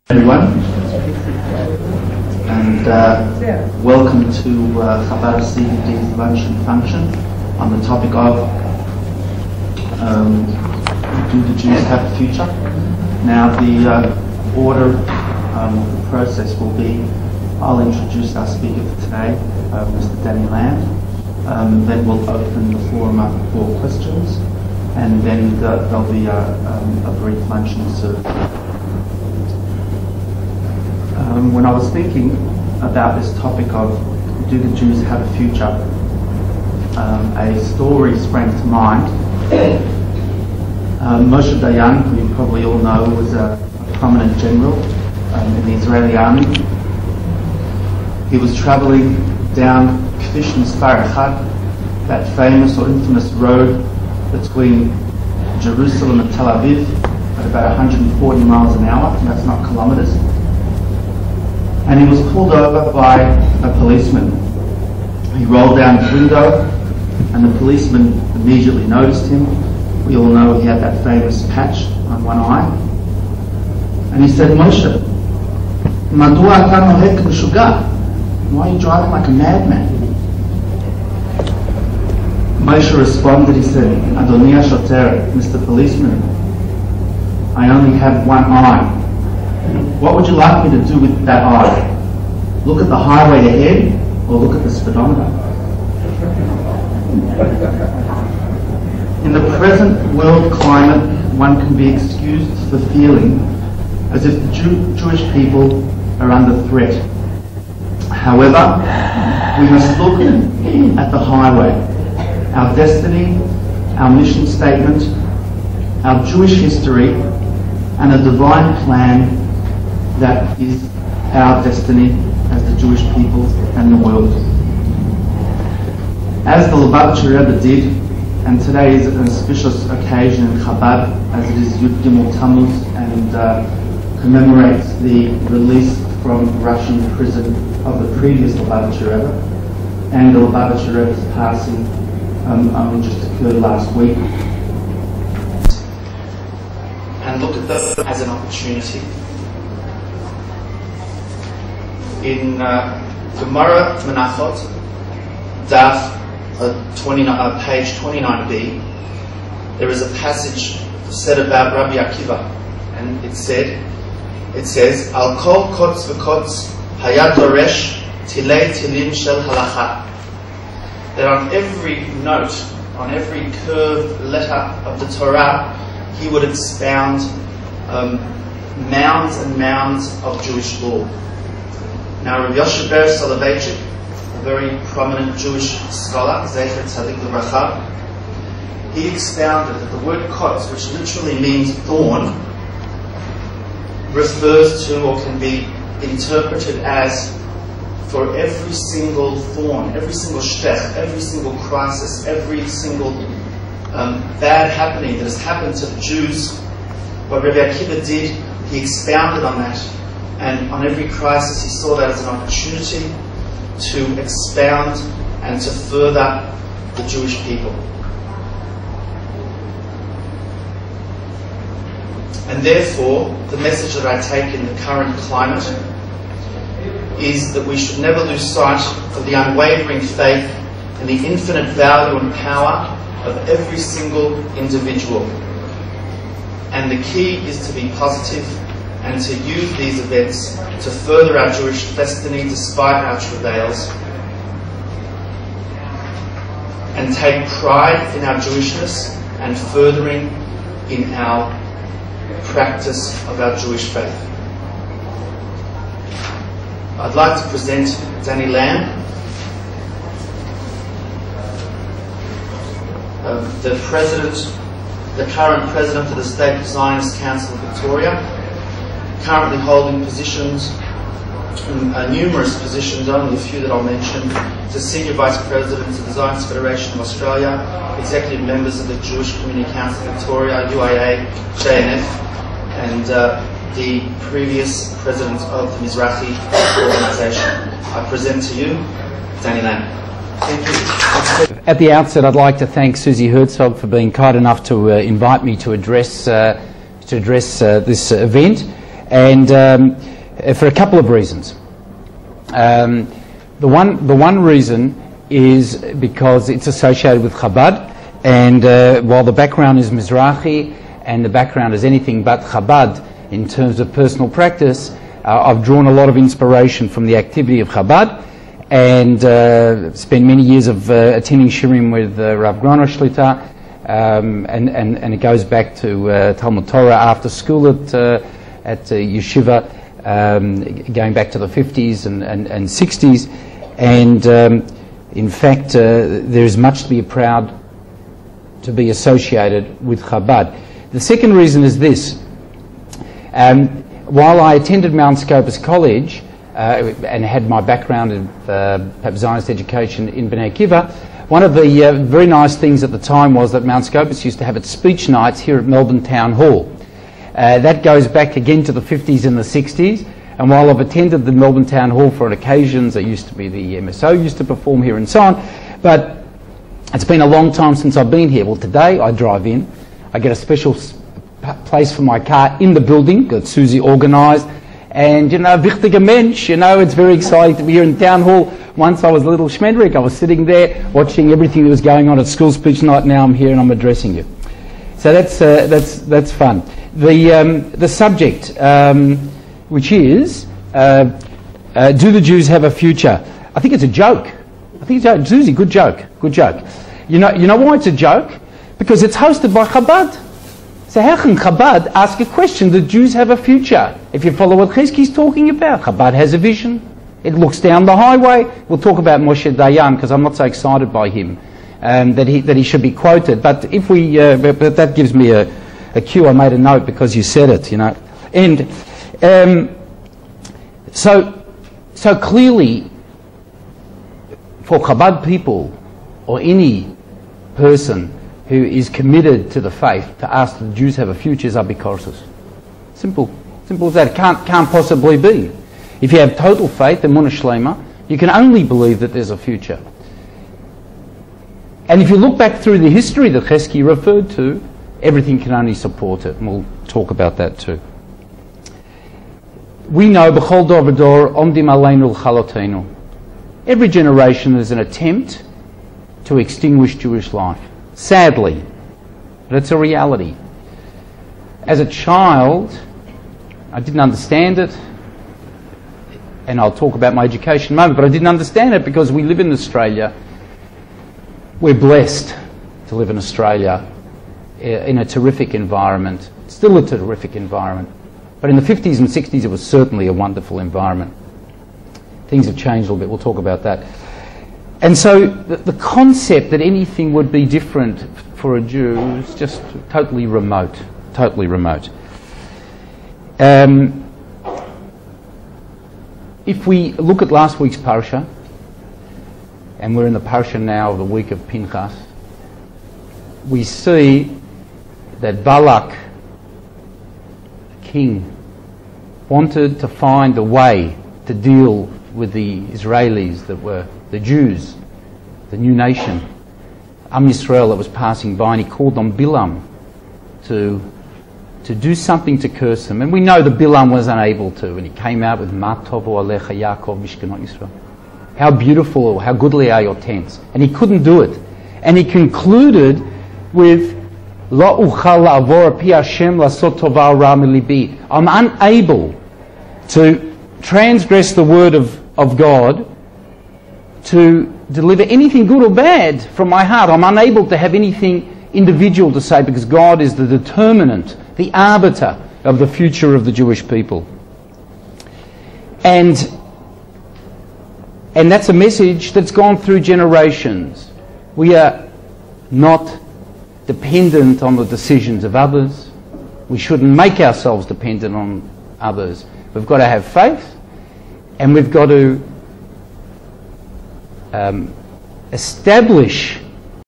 Everyone, and welcome to Chabad of CBD's luncheon function on the topic of do the Jews have a future? Now the order of the process will be, I'll introduce our speaker for today, Mr. Danny Lamm, then we'll open the forum up for questions, and then there'll be a brief luncheon served. When I was thinking about this topic of do the Jews have a future, a story sprang to mind. Moshe Dayan, who you probably all know, was a prominent general in the Israeli army. He was travelling down Kfish Mispar Echad, that famous or infamous road between Jerusalem and Tel Aviv, at about 140 miles an hour, and that's not kilometres. And he was pulled over by a policeman. He rolled down his window, and the policeman immediately noticed him. We all know he had that famous patch on one eye. And he said, "Moshe, madua ata noheg mishuga? Why are you driving like a madman?" Moshe responded, he said, "Adoni hashoter, Mr. Policeman, I only have one eye. What would you like me to do with that eye? Look at the highway ahead, or look at the speedometer?" In the present world climate, one can be excused for feeling as if the Jewish people are under threat. However, we must look at the highway, our destiny, our mission statement, our Jewish history, and a divine plan that is our destiny as the Jewish people and the world. As the Lubavitcher Rebbe did, and today is an auspicious occasion in Chabad, as it is Yud Gimel Tammuz, and commemorates the release from Russian prison of the previous Lubavitcher Rebbe, and the Lubavitcher Rebbe's passing only just occurred last week. And look at this as an opportunity. In Gemara Menachot, Daf page 29b, there is a passage said about Rabbi Akiva, and it says, "Al kol kotz v'kotz hayad doresh tilei tilim shel halacha." That on every note, on every curved letter of the Torah, he would expound mounds and mounds of Jewish law. Now, Rav Yoshe Ber Soloveitchik, a very prominent Jewish scholar, Zecher Tzadik L'Bracha, he expounded that the word kotz, which literally means thorn, refers to or can be interpreted as for every single thorn, every single shtech, every single crisis, every single bad happening that has happened to the Jews. What Rabbi Akiva did, he expounded on that. And on every crisis, he saw that as an opportunity to expound and to further the Jewish people. And therefore, the message that I take in the current climate is that we should never lose sight of the unwavering faith and the infinite value and power of every single individual. And the key is to be positive and to use these events to further our Jewish destiny despite our travails, and take pride in our Jewishness and furthering in our practice of our Jewish faith. I'd like to present Danny Lamm, the current president of the State Zionist Council of Victoria, currently holding positions, numerous positions, only a few that I'll mention, to Senior Vice President of the Zionist Federation of Australia, Executive Members of the Jewish Community Council of Victoria, UIA, JNF, and the previous President of the Mizrahi Organisation. I present to you Danny Lamm. Thank you. At the outset, I'd like to thank Susie Herzog for being kind enough to invite me to address this event. and for a couple of reasons. The one reason is because it's associated with Chabad, and while the background is Mizrahi and the background is anything but Chabad in terms of personal practice, I've drawn a lot of inspiration from the activity of Chabad, and spent many years of attending Shirim with Rav Groner Shlita, and it goes back to Talmud Torah after school at Yeshiva, going back to the 50s and 60s, and in fact there is much to be proud to be associated with Chabad. The second reason is this. While I attended Mount Scopus College and had my background in perhaps Zionist education in Bnei Akiva, one of the very nice things at the time was that Mount Scopus used to have its speech nights here at Melbourne Town Hall. That goes back again to the 50s and the 60s, and while I've attended the Melbourne Town Hall for occasions, it used to be the MSO used to perform here and so on, but it's been a long time since I've been here. Well, today I drive in, I get a special place for my car in the building that Susie organised, and wichtiger Mensch, it's very exciting to be here in Town Hall. Once I was a little schmendrick, I was sitting there watching everything that was going on at school speech night. Now I'm here and I'm addressing you. So that's fun. The subject, which is, do the Jews have a future? I think it's a joke. Susie, good joke. You know why it's a joke? Because it's hosted by Chabad. So how can Chabad ask a question, the Jews have a future? If you follow what Chizki's talking about, Chabad has a vision. It looks down the highway. We'll talk about Moshe Dayan because I'm not so excited by him, that he should be quoted. But if we, but that gives me a cue. I made a note because you said it, And so clearly, for Chabad people or any person who is committed to the faith, to ask the Jews have a future is abikorsus. Simple as that. It can't possibly be. If you have total faith, emunah shlema, you can only believe that there's a future. And if you look back through the history that Chizki referred to, everything can only support it, and we'll talk about that too. We know b'chol dor v'dor omdim aleinu l'chalotenu. Every generation is an attempt to extinguish Jewish life. Sadly, but it's a reality. As a child, I didn't understand it, and I'll talk about my education in a moment, but I didn't understand it because we live in Australia. We're blessed to live in Australia in a terrific environment, still a terrific environment. But in the 50s and 60s, it was certainly a wonderful environment. Things have changed a little bit. We'll talk about that. And so the concept that anything would be different for a Jew is just totally remote. If we look at last week's parasha, and we're in the parasha now of the week of Pinchas, we see that Balak, the king, wanted to find a way to deal with the Israelis that were the Jews, the new nation, Am Yisrael that was passing by, and he called on Bilam to do something to curse them. And we know that Bilam was unable to, and he came out with Ma tovu alecha Yaakov mishkanot Yisrael. How beautiful, how goodly are your tents. And he couldn't do it. And he concluded with Lo uchal la'avor pi Hashem lasot tova ra milibi. I'm unable to transgress the word of God, to deliver anything good or bad from my heart. I'm unable to have anything individual to say because God is the determinant, the arbiter of the future of the Jewish people. And that's a message that's gone through generations. We are not dependent on the decisions of others. We shouldn't make ourselves dependent on others. We've got to have faith, and we've got to establish